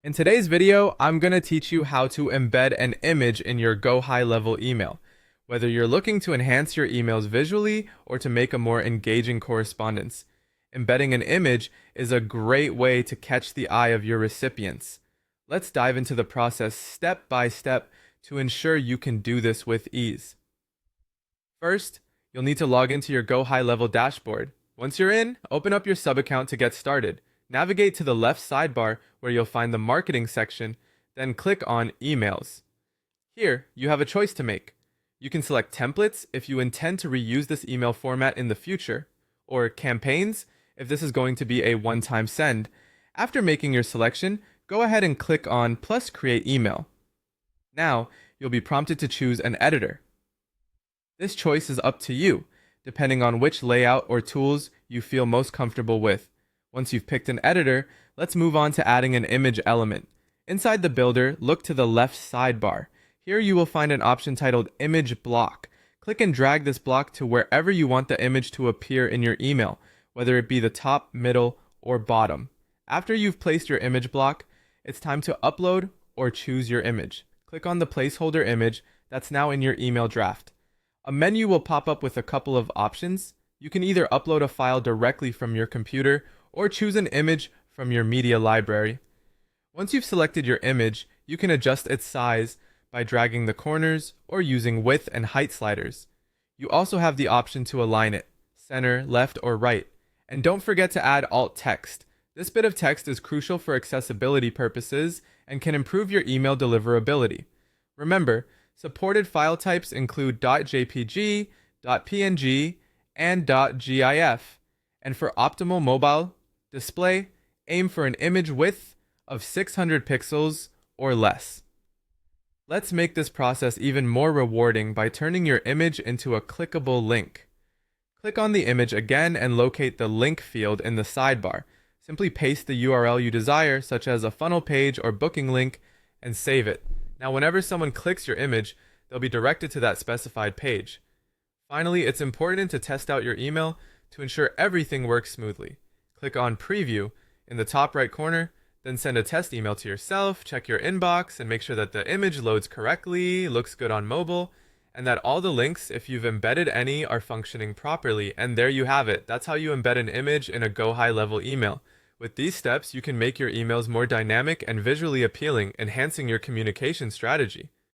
In today's video, I'm going to teach you how to embed an image in your GoHighLevel email, whether you're looking to enhance your emails visually or to make a more engaging correspondence. Embedding an image is a great way to catch the eye of your recipients. Let's dive into the process step by step to ensure you can do this with ease. First, you'll need to log into your GoHighLevel dashboard. Once you're in, open up your sub-account to get started. Navigate to the left sidebar where you'll find the marketing section, then click on Emails. Here, you have a choice to make. You can select templates if you intend to reuse this email format in the future, or campaigns if this is going to be a one-time send. After making your selection, go ahead and click on plus create email. Now, you'll be prompted to choose an editor. This choice is up to you, depending on which layout or tools you feel most comfortable with. Once you've picked an editor, let's move on to adding an image element. Inside the builder, look to the left sidebar. Here you will find an option titled Image Block. Click and drag this block to wherever you want the image to appear in your email, whether it be the top, middle, or bottom. After you've placed your image block, it's time to upload or choose your image. Click on the placeholder image that's now in your email draft. A menu will pop up with a couple of options. You can either upload a file directly from your computer or choose an image from your media library. Once you've selected your image, you can adjust its size by dragging the corners or using width and height sliders. You also have the option to align it, center, left, or right. And don't forget to add alt text. This bit of text is crucial for accessibility purposes and can improve your email deliverability. Remember, supported file types include .jpg, .png, and .gif. And for optimal mobile display, aim for an image width of 600 pixels or less. Let's make this process even more rewarding by turning your image into a clickable link. Click on the image again and locate the link field in the sidebar. Simply paste the URL you desire, such as a funnel page or booking link, and save it. Now, whenever someone clicks your image, they'll be directed to that specified page. Finally, it's important to test out your email to ensure everything works smoothly. Click on Preview in the top right corner, then send a test email to yourself, check your inbox, and make sure that the image loads correctly, looks good on mobile, and that all the links, if you've embedded any, are functioning properly. And there you have it. That's how you embed an image in a GoHighLevel email. With these steps, you can make your emails more dynamic and visually appealing, enhancing your communication strategy.